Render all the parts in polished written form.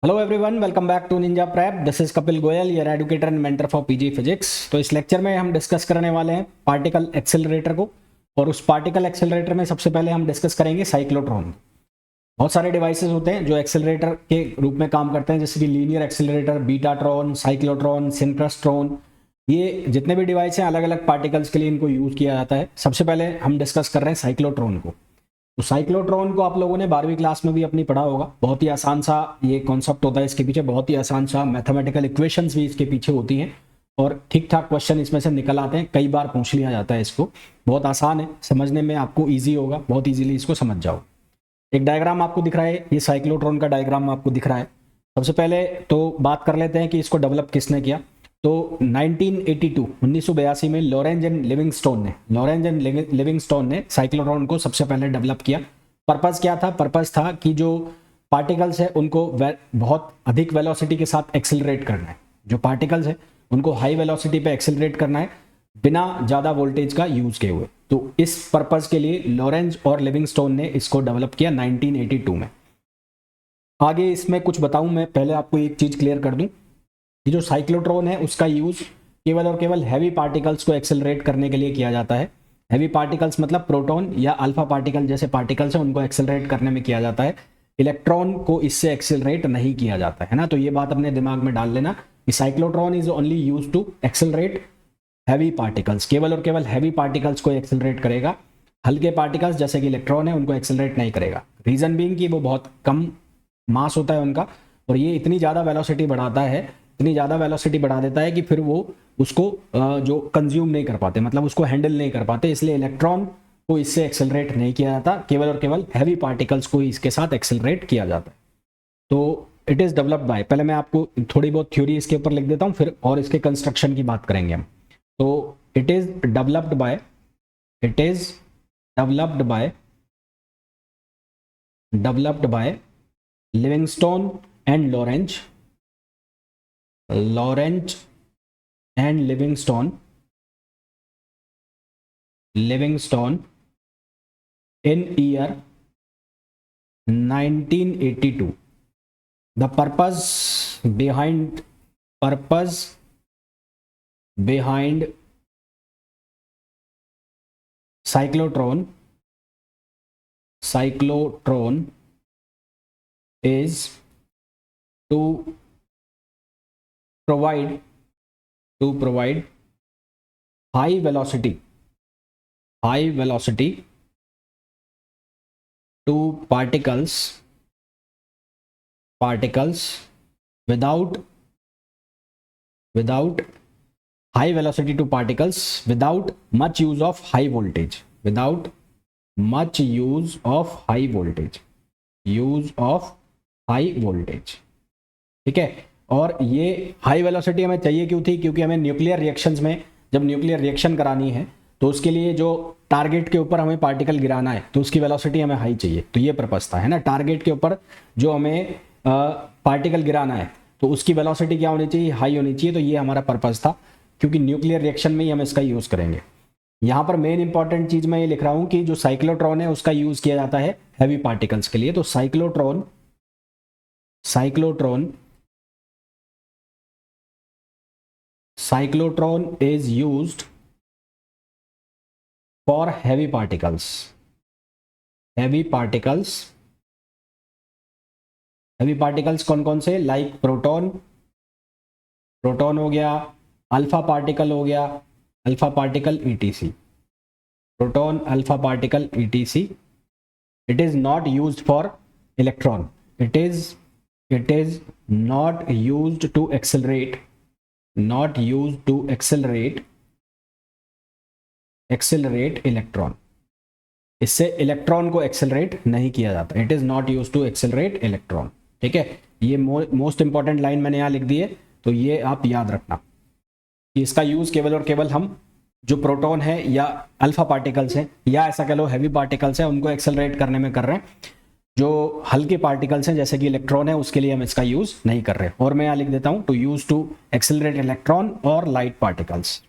Hello everyone, welcome back to Ninja Prep. This is Kapil Goyal, your educator and mentor for PG physics. तो इस lecture में हम discuss करने वाले हैं पार्टिकल एक्सेलरेटर को। और उस पार्टिकल एक्सेलरेटर में सबसे पहले हम डिस्कस करेंगे साइक्लोट्रॉन। बहुत सारे डिवाइसेस होते हैं जो एक्सेलरेटर के रूप में काम करते हैं, जैसे कि लीनियर एक्सेलरेटर, बीटाट्रॉन, साइक्लोट्रॉन, सिंक्रस्ट्रॉन। ये जितने भी डिवाइस हैं अलग अलग पार्टिकल्स के लिए इनको यूज किया जाता है। सबसे पहले हम डिस्कस कर रहे हैं साइक्लोट्रॉन को। तो साइक्लोट्रॉन को आप लोगों ने 12वीं क्लास में भी अपनी पढ़ा होगा। बहुत ही आसान सा ये कॉन्सेप्ट होता है इसके पीछे, बहुत ही आसान सा मैथमेटिकल इक्वेशंस भी इसके पीछे होती हैं और ठीक ठाक क्वेश्चन इसमें से निकल आते हैं। कई बार पूछ लिया जाता है इसको। बहुत आसान है, समझने में आपको ईजी होगा, बहुत ईजिली इसको समझ जाओ। एक डायग्राम आपको दिख रहा है, ये साइक्लोट्रॉन का डायग्राम आपको दिख रहा है। सबसे पहले तो बात कर लेते हैं कि इसको डेवलप किसने किया। तो 1982 में लॉरेंज एंड लिविंगस्टोन ने साइक्लोट्रॉन को सबसे पहले डेवलप किया। पर्पस क्या था? पर्पस था कि जो पार्टिकल्स है उनको बहुत अधिक वेलोसिटी के साथ एक्सेलरेट करना है। जो पार्टिकल्स है उनको हाई वेलोसिटी पे एक्सेलरेट करना है बिना ज़्यादा वोल्टेज का यूज किए हुए। तो इस पर्पस के लिए लॉरेंज और लिविंगस्टोन ने इसको डेवलप किया 1982 में। आगे इसमें कुछ बताऊं, मैं पहले आपको एक चीज़ क्लियर कर दूं कि जो साइक्लोट्रॉन है उसका यूज केवल और केवल हैवी पार्टिकल्स को एक्सेलरेट करने के लिए किया जाता है। हैवी पार्टिकल्स मतलब प्रोटॉन या अल्फा पार्टिकल जैसे पार्टिकल्स हैं उनको एक्सेलरेट करने में किया जाता है। इलेक्ट्रॉन को इससे एक्सेलरेट नहीं किया जाता है ना। तो ये बात अपने दिमाग में डाल लेना कि cyclotron is only use to accelerate heavy particles. केवल और केवल हैवी पार्टिकल्स को एक्सेलरेट करेगा, हल्के पार्टिकल्स जैसे कि इलेक्ट्रॉन है उनको एक्सेलरेट नहीं करेगा। रीजन बीइंग कि वो बहुत कम मास होता है उनका, और ये इतनी ज़्यादा वेलोसिटी बढ़ाता है, इतनी ज़्यादा वेलोसिटी बढ़ा देता है कि फिर वो उसको जो कंज्यूम नहीं कर पाते, मतलब उसको हैंडल नहीं कर पाते। इसलिए इलेक्ट्रॉन को इससे एक्सेलरेट नहीं किया जाता, केवल और केवल हैवी पार्टिकल्स को इसके साथ एक्सेलरेट किया जाता है। तो इट इज़ डेवलप्ड बाय, पहले मैं आपको थोड़ी बहुत थ्योरी इसके ऊपर लिख देता हूँ, फिर और इसके कंस्ट्रक्शन की बात करेंगे हम। तो it is developed by developed by Livingstone and Lawrence and Livingstone in year 1982. The purpose behind cyclotron is to provide high velocity to particles without high velocity to particles without much use of high voltage, ठीक है। और ये high velocity हमें चाहिए क्यों थी? क्योंकि हमें न्यूक्लियर रिएक्शंस में जब न्यूक्लियर रिएक्शन करानी है तो उसके लिए जो टारगेट के ऊपर हमें पार्टिकल गिराना है तो उसकी वेलोसिटी हमें हाई चाहिए। तो ये पर्पस था, है ना। टारगेट के ऊपर जो हमें पार्टिकल गिराना है तो उसकी वेलोसिटी क्या होनी चाहिए? हाई होनी चाहिए। तो ये हमारा पर्पस था, क्योंकि न्यूक्लियर रिएक्शन में ही हम इसका यूज़ करेंगे। यहाँ पर मेन इंपॉर्टेंट चीज़ मैं ये लिख रहा हूँ कि जो साइक्लोट्रॉन है उसका यूज़ किया जाता है हैवी पार्टिकल्स के लिए। तो cyclotron is used for heavy particles कौन कौन से? लाइक प्रोटॉन हो गया, अल्फा पार्टिकल हो गया, alpha particle ETC, proton, alpha particle ETC. It is not used for electron, it is not used to accelerate electron. इससे इलेक्ट्रॉन को accelerate नहीं किया जाता। It is not use to accelerate electron, ठीक है। ये मोस्ट इंपॉर्टेंट लाइन मैंने यहां लिख दी है, तो ये आप याद रखना कि इसका यूज केवल और केवल हम जो प्रोटॉन है या अल्फा पार्टिकल्स हैं या ऐसा कह लो हैवी पार्टिकल्स हैं उनको एक्सेलरेट करने में कर रहे हैं। जो हल्के पार्टिकल्स हैं जैसे कि इलेक्ट्रॉन है उसके लिए हम इसका यूज नहीं कर रहे। और मैं यहां लिख देता हूं to use to accelerate electron और लाइट पार्टिकल्स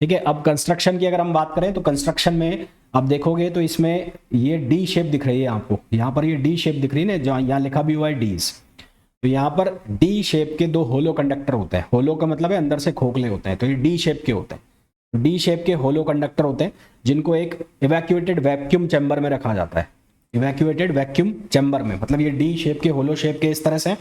ठीक है, अब कंस्ट्रक्शन की अगर हम बात करें तो कंस्ट्रक्शन में आप देखोगे तो इसमें ये डी शेप दिख रही है आपको, यहाँ पर ये डी शेप दिख रही है ना, जहाँ यहाँ लिखा भी हुआ है डीज। तो यहाँ पर डी शेप के दो होलो कंडक्टर होते हैं, होलो का मतलब है अंदर से खोखले होते हैं, तो ये डी शेप के होते हैं। तो डी शेप के होलो कंडक्टर होते हैं जिनको एक इवैक्यूएटेड वैक्यूम चैम्बर में रखा जाता है। इवैक्यूएटेड वैक्यूम चैम्बर में मतलब ये डी शेप के होलो शेप के इस तरह से,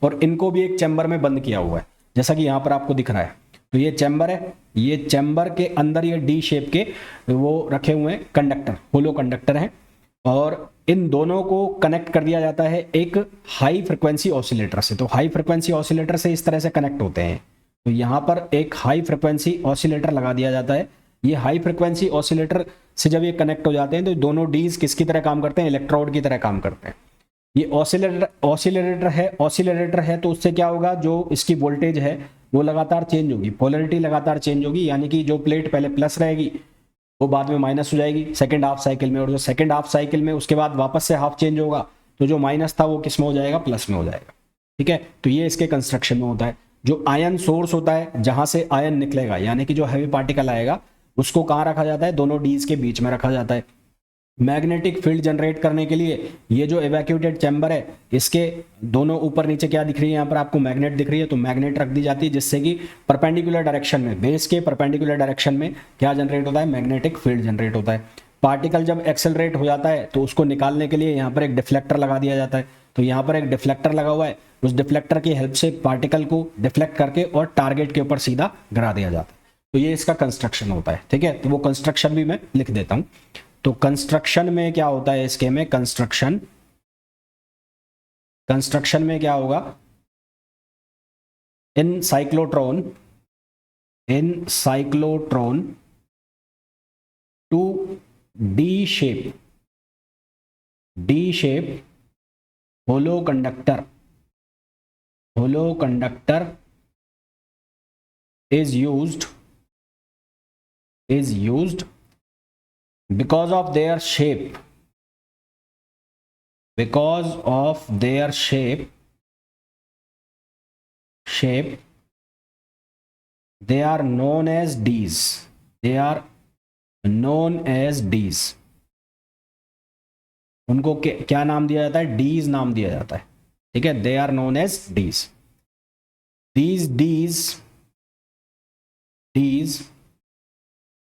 और इनको भी एक चैम्बर में बंद किया हुआ है जैसा कि यहाँ पर आपको दिख रहा है। तो ये चैम्बर है, ये चैम्बर के अंदर ये डी शेप के वो रखे हुए हैं कंडक्टर, होलो कंडक्टर हैं, और इन दोनों को कनेक्ट कर दिया जाता है एक हाई फ्रिक्वेंसी ऑसिलेटर से। तो हाई फ्रिक्वेंसी ऑसिलेटर से इस तरह से कनेक्ट होते हैं। तो यहाँ पर एक हाई फ्रिक्वेंसी ऑसिलेटर लगा दिया जाता है। ये हाई फ्रिक्वेंसी ऑसिलेटर से जब ये कनेक्ट हो जाते हैं तो दोनों डीज किसकी तरह काम करते हैं, इलेक्ट्रोड की तरह काम करते हैं। ये ऑसिलेटर है तो उससे क्या होगा, जो इसकी वोल्टेज है वो लगातार चेंज होगी, पोलैरिटी लगातार चेंज होगी, यानी कि जो प्लेट पहले प्लस रहेगी वो बाद में माइनस हो जाएगी सेकंड हाफ साइकिल में, और जो सेकंड हाफ साइकिल में उसके बाद वापस से हाफ चेंज होगा तो जो माइनस था वो किस में हो जाएगा, प्लस में हो जाएगा। ठीक है, तो ये इसके कंस्ट्रक्शन में होता है। जो आयन सोर्स होता है जहां से आयन निकलेगा, यानी कि जो हैवी पार्टिकल आएगा उसको कहाँ रखा जाता है, दोनों डीज के बीच में रखा जाता है। मैग्नेटिक फील्ड जनरेट करने के लिए ये जो इवैक्यूएटेड चैम्बर है इसके दोनों ऊपर नीचे क्या दिख रही है, यहाँ पर आपको मैग्नेट दिख रही है, तो मैग्नेट रख दी जाती है जिससे कि परपेंडिकुलर डायरेक्शन में, बेस के परपेंडिकुलर डायरेक्शन में क्या जनरेट होता है, मैग्नेटिक फील्ड जनरेट होता है। पार्टिकल जब एक्सेलरेट हो जाता है तो उसको निकालने के लिए यहाँ पर एक डिफ्लेक्टर लगा दिया जाता है। तो यहाँ पर एक डिफ्लेक्टर लगा हुआ है, उस डिफ्लेक्टर की हेल्प से पार्टिकल को डिफ्लेक्ट करके और टारगेट के ऊपर सीधा गिरा दिया जाता है। तो ये इसका कंस्ट्रक्शन होता है। ठीक है, तो वो कंस्ट्रक्शन भी मैं लिख देता हूँ। तो कंस्ट्रक्शन में क्या होता है, इसके में कंस्ट्रक्शन में क्या होगा, in cyclotron two D shape hollow conductor is used because of their shape, they are known as Ds. उनको क्या नाम दिया जाता है, Ds नाम दिया जाता है। ठीक है, they are known as Ds. These Ds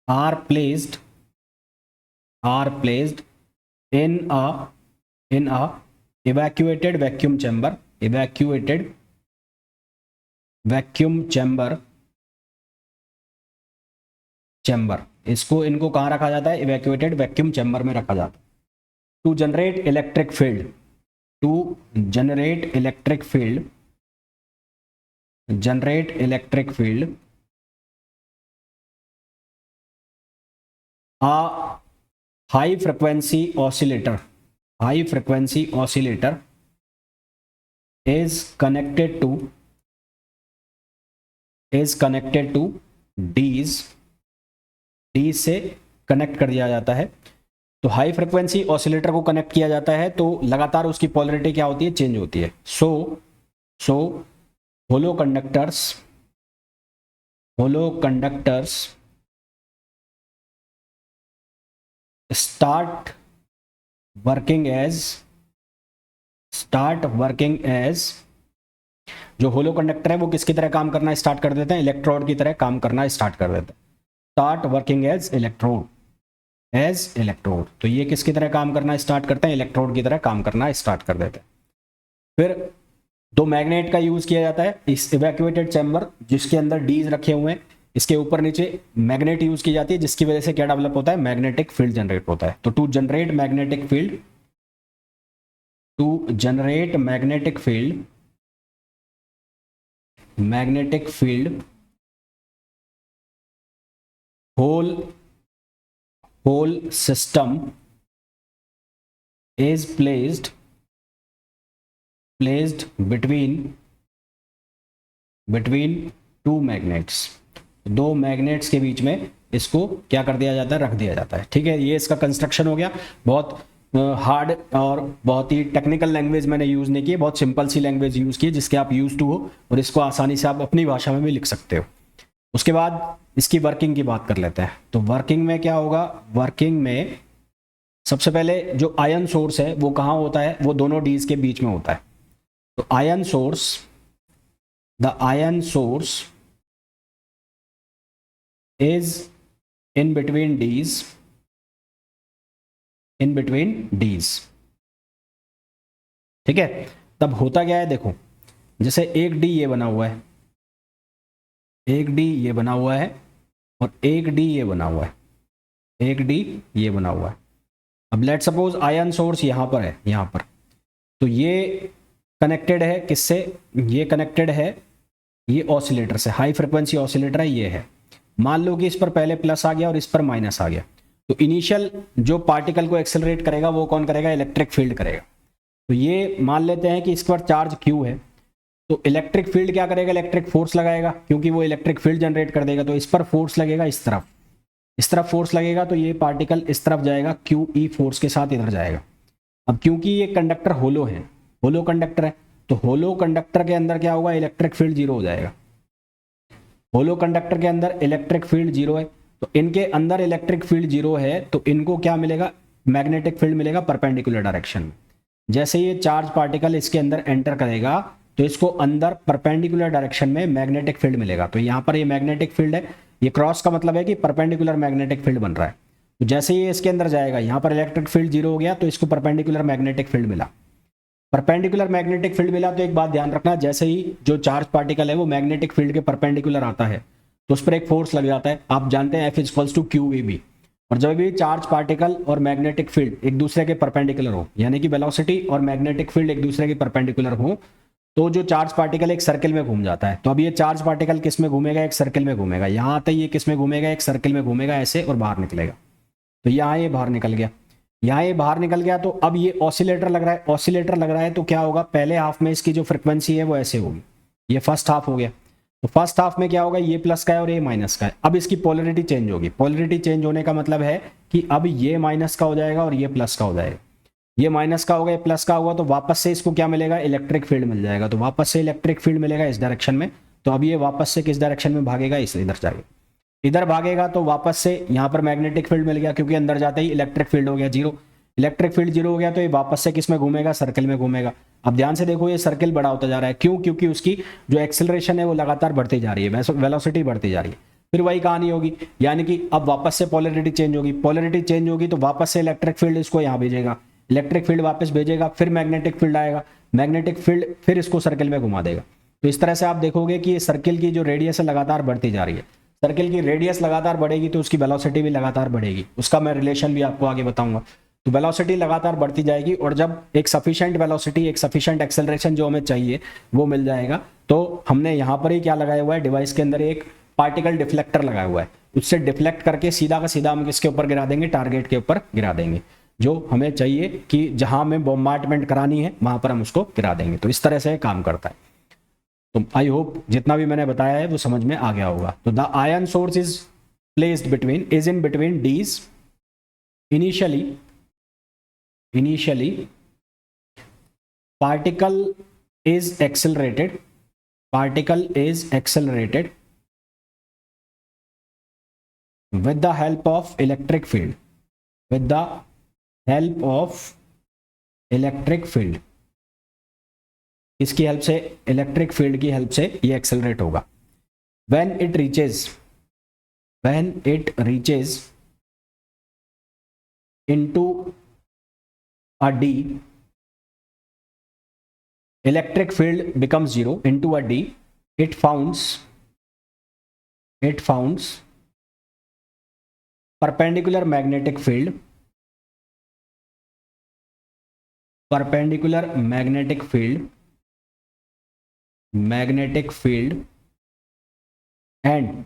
are placed in a evacuated vacuum chamber, इसको इनको कहाँ रखा जाता है, इवैक्यूएटेड वैक्यूम चैम्बर में रखा जाता है। To generate electric field a high frequency oscillator is connected to D's से कनेक्ट कर दिया जाता है। तो हाई फ्रिक्वेंसी ऑसिलेटर को कनेक्ट किया जाता है तो लगातार उसकी पोलैरिटी क्या होती है, चेंज होती है। सो होलो कंडक्टर्स start working as जो होलो कंडक्टर है वो किसकी तरह काम करना स्टार्ट कर देते हैं, इलेक्ट्रोड की तरह काम करना स्टार्ट कर देते हैं। स्टार्ट वर्किंग एज इलेक्ट्रोड, तो ये किसकी तरह काम करना स्टार्ट करते हैं, इलेक्ट्रोड की तरह काम करना स्टार्ट कर देते हैं। फिर दो मैग्नेट का यूज किया जाता है इस इवैक्यूएटेड चैम्बर जिसके अंदर डीज रखे हुए हैं, इसके ऊपर नीचे मैग्नेट यूज की जाती है जिसकी वजह से क्या डेवलप होता है, मैग्नेटिक फील्ड जनरेट होता है। तो to generate magnetic field whole system is placed between two magnets, दो मैग्नेट्स के बीच में इसको क्या कर दिया जाता है, रख दिया जाता है। ठीक है, ये इसका कंस्ट्रक्शन हो गया। बहुत हार्ड और बहुत ही टेक्निकल लैंग्वेज मैंने यूज़ नहीं की, बहुत सिंपल सी लैंग्वेज यूज़ की जिसके आप यूज टू हो और इसको आसानी से आप अपनी भाषा में भी लिख सकते हो। उसके बाद इसकी वर्किंग की बात कर लेते हैं। तो वर्किंग में क्या होगा, वर्किंग में सबसे पहले जो आयन सोर्स है वो कहाँ होता है, वो दोनों डीज के बीच में होता है। तो ion source, the ion source is in between dees, in between dees. ठीक है, तब होता क्या है देखो, जैसे एक डी ये बना हुआ है, एक डी ये बना हुआ है, और एक डी ये बना हुआ है, एक डी ये बना हुआ है। अब लेट सपोज आयन सोर्स यहां पर है, यहां पर, तो ये कनेक्टेड है किससे, ये कनेक्टेड है ये ऑसिलेटर से, हाई फ्रिक्वेंसी ऑसिलेटर है ये है। मान लो कि इस पर पहले प्लस आ गया और इस पर माइनस आ गया, तो इनिशियल जो पार्टिकल को एक्सेलरेट करेगा वो कौन करेगा, इलेक्ट्रिक फील्ड करेगा। तो ये मान लेते हैं कि इस पर चार्ज Q है, तो इलेक्ट्रिक फील्ड क्या करेगा, इलेक्ट्रिक फोर्स लगाएगा, क्योंकि वो इलेक्ट्रिक फील्ड जनरेट कर देगा। तो इस पर फोर्स लगेगा, इस तरफ फोर्स लगेगा, तो ये पार्टिकल इस तरफ जाएगा, QE फोर्स के साथ इधर जाएगा। अब क्योंकि ये कंडक्टर होलो है, होलो कंडक्टर है, तो होलो कंडक्टर के अंदर क्या होगा, इलेक्ट्रिक फील्ड जीरो हो जाएगा। होलो कंडक्टर के अंदर इलेक्ट्रिक फील्ड जीरो है, तो इनके अंदर इलेक्ट्रिक फील्ड जीरो है, तो इनको क्या मिलेगा, मैग्नेटिक फील्ड मिलेगा परपेंडिकुलर डायरेक्शन में। जैसे ये चार्ज पार्टिकल इसके अंदर एंटर करेगा, तो इसको अंदर परपेंडिकुलर डायरेक्शन में मैग्नेटिक फील्ड मिलेगा। तो यहाँ पर ये मैग्नेटिक फील्ड है, ये क्रॉस का मतलब है कि परपेंडिकुलर मैग्नेटिक फील्ड बन रहा है। तो जैसे ये इसके अंदर जाएगा, यहाँ पर इलेक्ट्रिक फील्ड जीरो हो गया, तो इसको परपेंडिकुलर मैग्नेटिक फील्ड मिला। परपेंडिकुलर मैग्नेटिक फील्ड मिला, तो एक बात ध्यान रखना, जैसे ही जो चार्ज पार्टिकल है वो मैग्नेटिक फील्ड के परपेंडिकुलर आता है, तो उस पर एक फोर्स लग जाता है। आप जानते हैं F=QAB। और जब भी चार्ज पार्टिकल और मैग्नेटिक फील्ड एक दूसरे के परपेंडिकुलर हो, यानी कि वेलोसिटी और मैग्नेटिक फील्ड एक दूसरे के परपेंडिकुलर हो, तो जो चार्ज पार्टिकल एक सर्किल में घूम जाता है। तो अब ये चार्ज पार्टिकल किस में घूमेगा, एक सर्किल में घूमेगा। यहाँ आते ही ये किस में घूमेगा, एक सर्किल में घूमेगा ऐसे, और बाहर निकलेगा। तो यहाँ ये बाहर निकल गया, यहाँ ये बाहर निकल गया, तो अब ये ऑसिलेटर लग रहा है, ऑसिलेटर लग रहा है, तो क्या होगा, पहले हाफ में इसकी जो फ्रिक्वेंसी है वो ऐसे होगी, ये फर्स्ट हाफ हो गया। तो फर्स्ट हाफ में क्या होगा, ये प्लस का है और ये माइनस का है। अब इसकी पोलरिटी चेंज होगी, पोलरिटी चेंज होने का मतलब है कि अब ये माइनस का हो जाएगा और ये प्लस का हो जाएगा। ये माइनस का होगा, ये प्लस का होगा, तो वापस से इसको क्या मिलेगा, इलेक्ट्रिक फील्ड मिल जाएगा। तो वापस से इलेक्ट्रिक फील्ड मिलेगा इस डायरेक्शन में। तो अब ये वापस से किस डायरेक्शन में भागेगा, इस इधर जाएगा, इधर भागेगा, तो वापस से यहाँ पर मैग्नेटिक फील्ड मिल गया, क्योंकि अंदर जाते ही इलेक्ट्रिक फील्ड हो गया जीरो। इलेक्ट्रिक फील्ड जीरो हो गया, तो ये वापस से किस में घूमेगा, सर्किल में घूमेगा। अब ध्यान से देखो, ये सर्किल बड़ा होता जा रहा है, क्यों, क्योंकि उसकी जो एक्सेलरेशन है वो लगातार बढ़ती जा रही है, वेलोसिटी बढ़ती जा रही है। फिर वही कहानी होगी, यानी कि अब वापस से पोलरिटी चेंज होगी, पोलरिटी चेंज होगी तो वापस से इलेक्ट्रिक फील्ड इसको यहाँ भेजेगा, इलेक्ट्रिक फील्ड वापस भेजेगा, फिर मैग्नेटिक फील्ड आएगा, मैग्नेटिक फील्ड फिर इसको सर्किल में घुमा देगा। तो इस तरह से आप देखोगे कि ये सर्किल की जो रेडियस है लगातार बढ़ती जा रही है। सर्किल की रेडियस लगातार बढ़ेगी तो उसकी वेलोसिटी भी लगातार बढ़ेगी, उसका मैं रिलेशन भी आपको आगे बताऊंगा। तो वेलोसिटी लगातार बढ़ती जाएगी, और जब एक सफिशिएंट वेलोसिटी, एक सफिशिएंट एक्सेलरेशन जो हमें चाहिए वो मिल जाएगा, तो हमने यहाँ पर ही क्या लगाया हुआ है, डिवाइस के अंदर एक पार्टिकल डिफ्लेक्टर लगाया हुआ है, उससे डिफ्लेक्ट करके सीधा का सीधा हम किसके ऊपर गिरा देंगे, टारगेट के ऊपर गिरा देंगे। जो हमें चाहिए कि जहां हमें बॉम्बार्डमेंट करानी है वहां पर हम उसको गिरा देंगे। तो इस तरह से काम करता है। तो आई होप जितना भी मैंने बताया है वो समझ में आ गया होगा। तो the ion source is placed between, is in between dees initially particle is accelerated with the help of electric field, with the help of electric field। इसकी हेल्प से, इलेक्ट्रिक फील्ड की हेल्प से ये एक्सेलरेट होगा। when it reaches into a D, electric field becomes zero. Into a D, it founds perpendicular magnetic field, and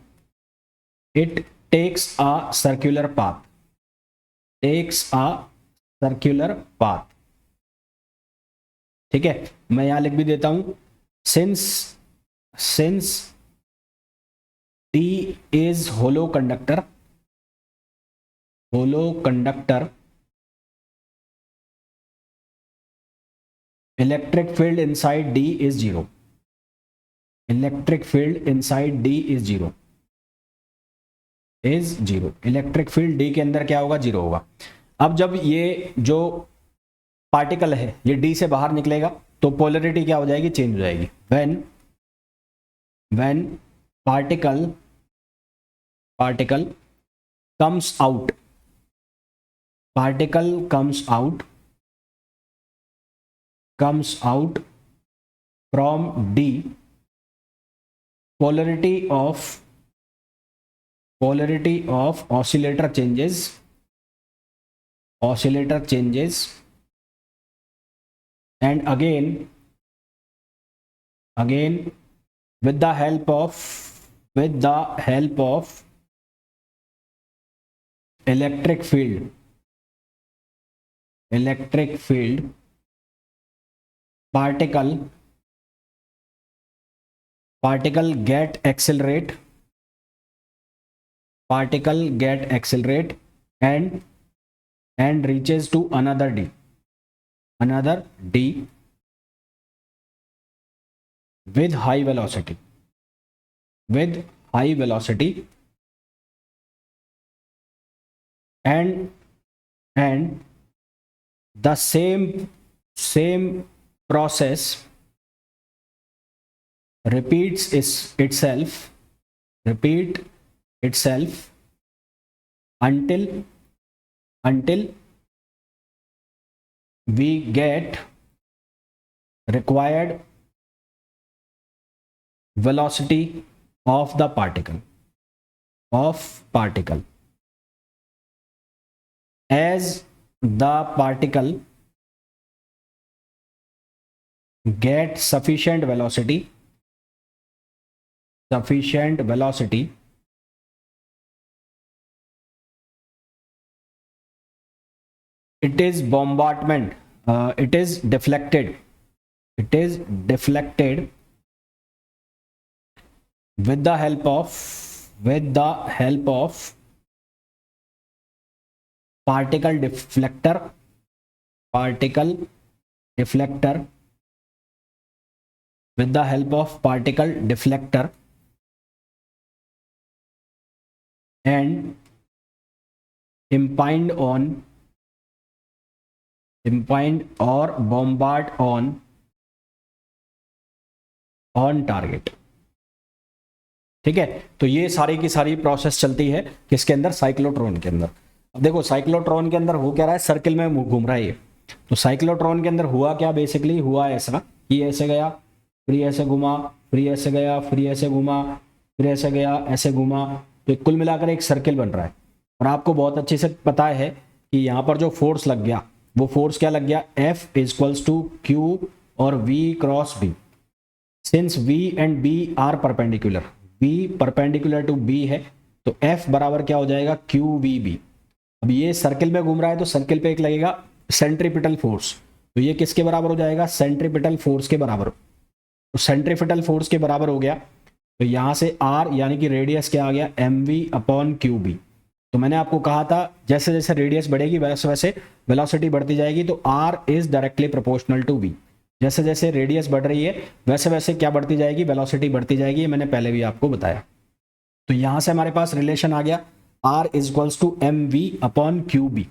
it takes a circular path, ठीक है। मैं यहां लिख भी देता हूं, since D is hollow conductor, electric field inside D is zero, is zero. Electric field D के अंदर क्या होगा, जीरो होगा। अब जब ये जो पार्टिकल है ये डी से बाहर निकलेगा तो पोलरिटी क्या हो जाएगी, चेंज हो जाएगी। When particle comes out, from D, polarity of oscillator changes, and again with the help of electric field particle get accelerate and reaches to another d with high velocity, and the same process repeats itself until we get required velocity of the particle as the particle get sufficient velocity, it is bombardment, it is deflected with the help of particle deflector with the help of particle deflector and impined or bombard on target। ठीक है, तो ये सारी की सारी process चलती है किसके अंदर, साइक्लोट्रॉन के अंदर। अब देखो साइक्लोट्रॉन के अंदर हो क्या रहा है, सर्किल में घूम रहा है ये। तो साइक्लोट्रॉन के अंदर हुआ क्या, बेसिकली हुआ ऐसा कि ऐसे गया, फिर ऐसे घुमा, फिर ऐसे गया, फिर ऐसे घुमा, फिर ऐसे गया, ऐसे घुमा, तो कुल मिलाकर एक सर्किल बन रहा है। और आपको बहुत अच्छे से पता है कि यहाँ पर जो फोर्स लग गया वो फोर्स क्या लग गया, F इक्वल्स टू Q और V cross B। Since V and B are perpendicular, V perpendicular to B है, तो F बराबर क्या हो जाएगा, QVB। अब ये सर्किल में घूम रहा है तो सर्किल पे एक लगेगा सेंट्रीपिटल फोर्स, तो ये किसके बराबर हो जाएगा, सेंट्रीपिटल फोर्स के बराबर। तो सेंट्रीपिटल फोर्स के बराबर हो गया, तो यहाँ से R यानी कि रेडियस क्या आ गया, mv/qb। तो मैंने आपको कहा था जैसे जैसे रेडियस बढ़ेगी वैसे वैसे वेलोसिटी बढ़ती जाएगी, तो R is directly proportional to v। जैसे जैसे रेडियस बढ़ रही है वैसे वैसे क्या बढ़ती जाएगी, वेलोसिटी बढ़ती जाएगी, ये मैंने पहले भी आपको बताया। तो यहाँ से हमारे पास रिलेशन आ गया R इक्वल्स टू mv/qb,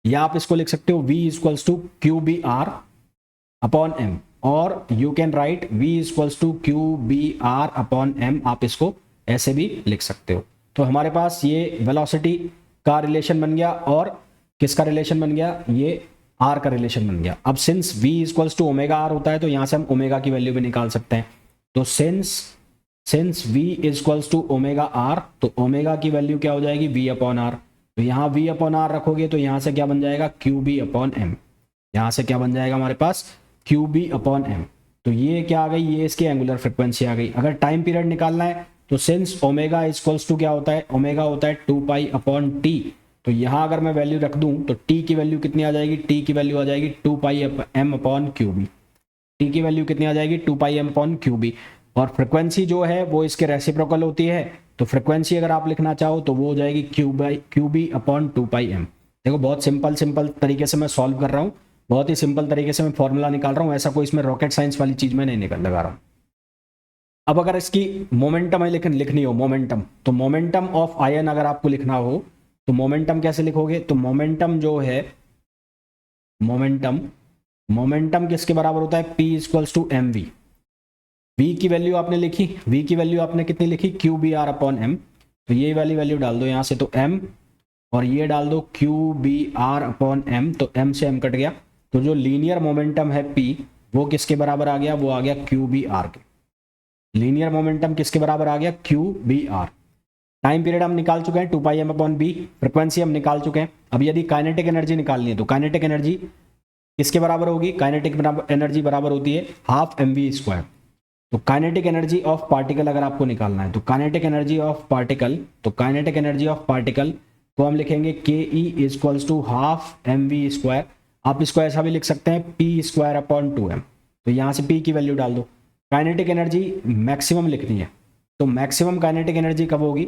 या आप इसको लिख सकते हो v इक्वल्स टू qbr/m, और you can write v equals to qbr/m, आप इसको ऐसे भी लिख सकते हो। तो हमारे पास ये वेलोसिटी का रिलेशन बन गया, और किसका रिलेशन बन गया, ये r का रिलेशन बन गया। अब since v equals to omega r होता है तो यहाँ से हम ओमेगा की वैल्यू भी निकाल सकते हैं। तो since v equals to omega r, तो ओमेगा की वैल्यू क्या हो जाएगी, v/r। तो यहाँ v/r रखोगे तो यहाँ से क्या बन जाएगा, qb/m। यहाँ से क्या बन जाएगा हमारे पास, qb/m। तो ये क्या आ गई, ये इसकी एंगुलर फ्रिक्वेंसी आ गई। अगर टाइम पीरियड निकालना है तो सिंस ओमेगा इक्वल्स टू क्या होता है, ओमेगा होता है 2π/t। तो यहाँ अगर मैं वैल्यू रख दूं तो t की वैल्यू कितनी आ जाएगी, t की वैल्यू आ जाएगी 2πm/qb। t की वैल्यू कितनी आ जाएगी, 2πm/qb। और फ्रिक्वेंसी जो है वो इसके रेसिप्रोकल होती है, तो फ्रिक्वेंसी अगर आप लिखना चाहो तो वो हो जाएगी qb/2πm। देखो बहुत सिंपल तरीके से मैं सॉल्व कर रहा हूँ, बहुत ही सिंपल तरीके से मैं फॉर्मूला निकाल रहा हूँ, ऐसा कोई इसमें रॉकेट साइंस वाली चीज में नहीं लगा रहा हूँ। अब अगर इसकी मोमेंटम है लिखनी हो मोमेंटम, तो मोमेंटम ऑफ आयन अगर आपको लिखना हो तो मोमेंटम कैसे लिखोगे? तो मोमेंटम जो है, मोमेंटम किसके बराबर होता है? P equals to M V. V की वैल्यू आपने लिखी, वी की वैल्यू आपने कितनी लिखी? Q B R upon M. तो ये वाली वैल्यू डाल दो यहाँ से, तो एम, और ये डाल दो Q B R upon M, तो एम से एम कट गया। तो जो लीनियर मोमेंटम है P, वो किसके बराबर आ गया? वो आ गया क्यू बी आर के। लीनियर मोमेंटम किसके बराबर आ गया? Q B R. Time period हम निकाल चुके हैं 2 pi M upon B, frequency हम निकाल चुके हैं। अब यदि काइनेटिक एनर्जी निकालनी है तो काइनेटिक एनर्जी किसके बराबर होगी? काइनेटिक एनर्जी बराबर होती है हाफ एम वी स्क्वायर। तो काइनेटिक एनर्जी ऑफ पार्टिकल अगर आपको निकालना है तो काइनेटिक एनर्जी ऑफ पार्टिकल, तो काइनेटिक एनर्जी ऑफ पार्टिकल को हम लिखेंगे K E equals to half m v square. आप इसको ऐसा भी लिख सकते हैं पी स्क्वायर अपॉन 2m। तो यहाँ से p की वैल्यू डाल दो। काइनेटिक एनर्जी मैक्सिमम लिखनी है, तो मैक्सिमम काइनेटिक एनर्जी कब होगी?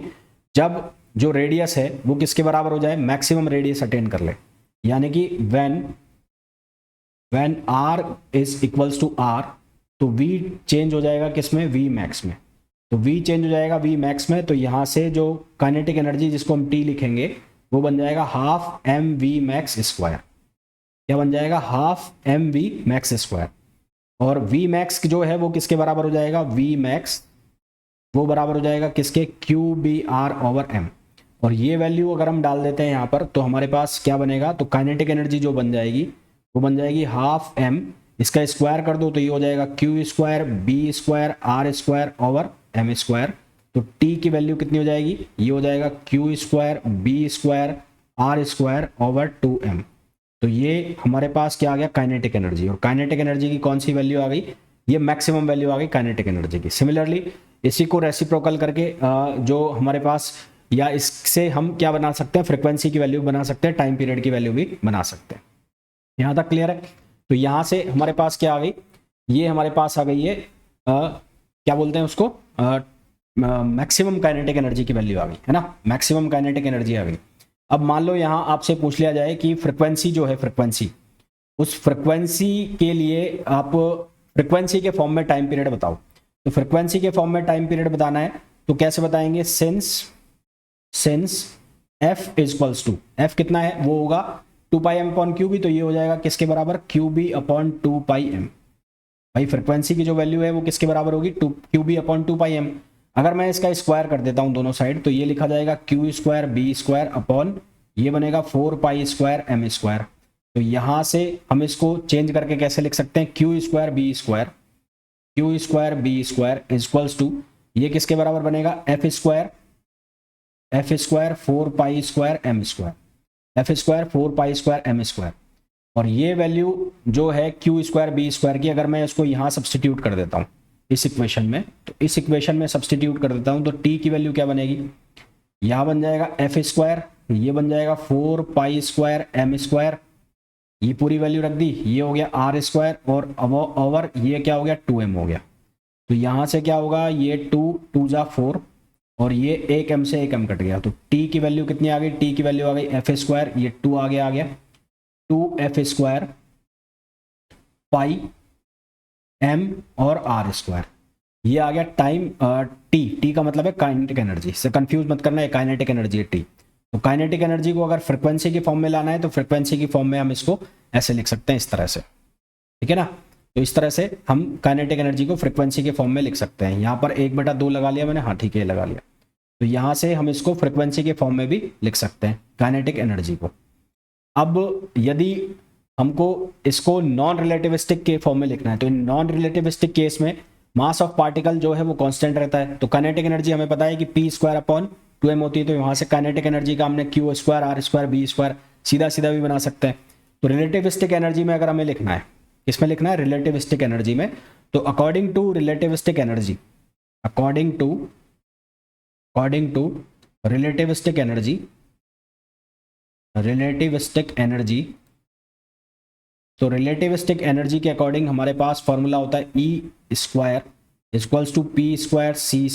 जब जो रेडियस है वो किसके बराबर हो जाए? मैक्सिमम रेडियस अटेन कर ले, यानी कि when r is equals to r, तो v चेंज हो जाएगा किसमें? v मैक्स में। तो v चेंज हो जाएगा v मैक्स में, तो यहाँ से जो काइनेटिक एनर्जी जिसको हम t लिखेंगे वो बन जाएगा half m v max square. क्या बन जाएगा? Half m v max square. और v मैक्स जो है वो किसके बराबर हो जाएगा? v मैक्स वो बराबर हो जाएगा किसके? Q B r over m. और ये वैल्यू अगर हम डाल देते हैं यहाँ पर तो हमारे पास क्या बनेगा? तो काइनेटिक एनर्जी जो बन जाएगी वो बन जाएगी हाफ एम, इसका स्क्वायर कर दो तो ये हो जाएगा q square b square r square over m square. तो टी की वैल्यू कितनी हो जाएगी? ये हो जाएगा q square b square r square over 2m। तो ये हमारे पास क्या आ गया? Kinetic energy. और काइनेटिक एनर्जी की कौन सी वैल्यू आ गई? ये मैक्सिमम वैल्यू आ गई काइनेटिक एनर्जी की। सिमिलरली इसी को रेसिप्रोकल करके जो हमारे पास, या इससे हम क्या बना सकते हैं? फ्रिक्वेंसी की वैल्यू बना सकते हैं, टाइम पीरियड की वैल्यू भी बना सकते हैं। यहाँ तक क्लियर है? तो यहाँ से हमारे पास क्या आ गई? ये हमारे पास आ गई है क्या बोलते हैं उसको? मैक्सिमम काइनेटिक एनर्जी की वैल्यू आ गई है ना, मैक्सिमम काइनेटिक एनर्जी आ गई। अब मान लो यहाँ आपसे पूछ लिया जाए कि फ्रिक्वेंसी जो है, फ्रिक्वेंसी, उस फ्रिक्वेंसी के लिए आप फ्रिक्वेंसी के फॉर्म में टाइम पीरियड बताओ। तो फ्रिक्वेंसी के फॉर्म में टाइम पीरियड बताना है तो कैसे बताएंगे? Since f equals to, f कितना है? वो होगा 2 pi M upon q b. तो ये हो जाएगा किसके बराबर? Q b upon 2 pi m. भाई फ्रिक्वेंसी की जो वैल्यू है वो किसके बराबर होगी? Q b upon 2 pi m. अगर मैं इसका स्क्वायर कर देता हूं दोनों साइड तो ये लिखा जाएगा q square b square upon, ये बनेगा 4 पाई स्क्वायर एम स्क्वायर। तो यहां से हम इसको चेंज करके कैसे लिख सकते हैं? Q square b square equals to, ये किसके बराबर बनेगा? F square 4 pi square m square, f square 4 pi square m square. और ये वैल्यू जो है क्यू स्क्वायर बी स्क्वायर की, अगर मैं इसको यहाँ सब्सटीट्यूट कर देता हूँ इस इक्वेशन में, तो इस इक्वेशन में सब्सटीट्यूट कर देता हूँ तो टी की वैल्यू क्या बनेगी? यहाँ बन जाएगा एफ स्क्वायर, ये बन जाएगा 4 पाई स्क्वायर एम स्क्वायर, ये पूरी वैल्यू रख दी, ये हो गया आर स्क्वायर, और ओवर ये क्या हो गया? 2m हो गया। तो यहाँ से क्या होगा? ये 2 जा 4, और ये एक m से एक m कट गया। तो t की वैल्यू कितनी आ गई? t की वैल्यू आ गई एफ स्क्वायर, ये 2 आ गया 2f स्क्वायर पाई m और r स्क्वायर, ये आ गया टाइम t का मतलब है काइनेटिक एनर्जी, से कंफ्यूज मत करना, है काइनेटिक एनर्जी है t। तो काइनेटिक एनर्जी को अगर फ्रिक्वेंसी की फॉर्म में लाना है तो फ्रिक्वेंसी की फॉर्म में हम इसको ऐसे लिख सकते हैं, इस तरह से, ठीक है ना। तो इस तरह से हम काइनेटिक एनर्जी को फ्रिक्वेंसी के फॉर्म में लिख सकते हैं। यहाँ पर 1/2 लगा लिया मैंने, हाँ ठीक है लगा लिया। तो यहाँ से हम इसको फ्रिक्वेंसी के फॉर्म में भी लिख सकते हैं काइनेटिक एनर्जी को। अब यदि हमको इसको नॉन रिलेटिविस्टिक के फॉर्म में लिखना है तो नॉन रिलेटिविस्टिक केस में मास ऑफ पार्टिकल जो है वो कांस्टेंट रहता है। तो काइनेटिक एनर्जी हमें पता है कि पी स्क्वायर अपॉन 2m होती है। तो यहाँ से काइनेटिक एनर्जी का हमने q square r square b square सीधा सीधा भी बना सकते हैं। तो रिलेटिविस्टिक एनर्जी में अगर हमें लिखना है, इसमें लिखना है रिलेटिविस्टिक एनर्जी में, तो according to relativistic energy, according to relativistic energy, तो रिलेटिविस्टिक एनर्जी के अकॉर्डिंग हमारे पास फॉर्मूला होता है E square equals to P square C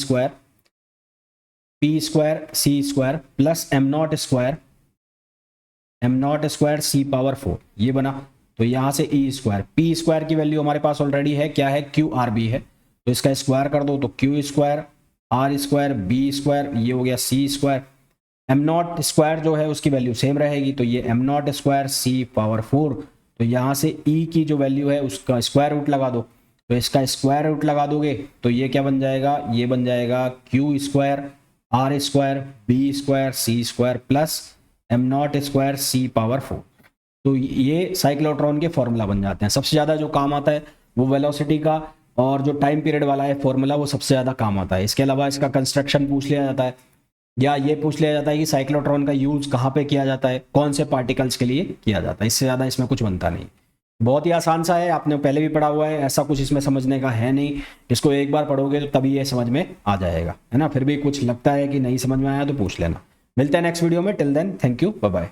square plus am not square C power 4, ये बना। तो यहाँ से ई स्क्वायर, पी स्क्वायर की वैल्यू हमारे पास ऑलरेडी है, क्या है? क्यू आर बी है। तो इसका स्क्वायर कर दो तो q square r square b square, ये हो गया c square. M not square जो है उसकी वैल्यू सेम रहेगी, तो ये m not square C power 4। तो यहाँ से ई की जो वैल्यू है उसका स्क्वायर रूट लगा दो, तो इसका स्क्वायर रूट लगा दोगे तो ये क्या बन जाएगा, ये बन जाएगा q square r square b square C square plus am not square C power 4। तो ये साइक्लोट्रॉन के फॉर्मूला बन जाते हैं। सबसे ज़्यादा जो काम आता है वो वेलोसिटी का, और जो टाइम पीरियड वाला है फॉर्मूला वो सबसे ज़्यादा काम आता है। इसके अलावा इसका कंस्ट्रक्शन पूछ लिया जाता है, या ये पूछ लिया जाता है कि साइक्लोट्रॉन का यूज कहाँ पे किया जाता है, कौन से पार्टिकल्स के लिए किया जाता है। इससे ज़्यादा इसमें कुछ बनता नहीं। बहुत ही आसान सा है, आपने पहले भी पढ़ा हुआ है, ऐसा कुछ इसमें समझने का है नहीं। इसको एक बार पढ़ोगे तो तभी ये समझ में आ जाएगा, है ना। फिर भी कुछ लगता है कि नहीं समझ में आया तो पूछ लेना। मिलते हैं नेक्स्ट वीडियो में, till then thank you, bye bye.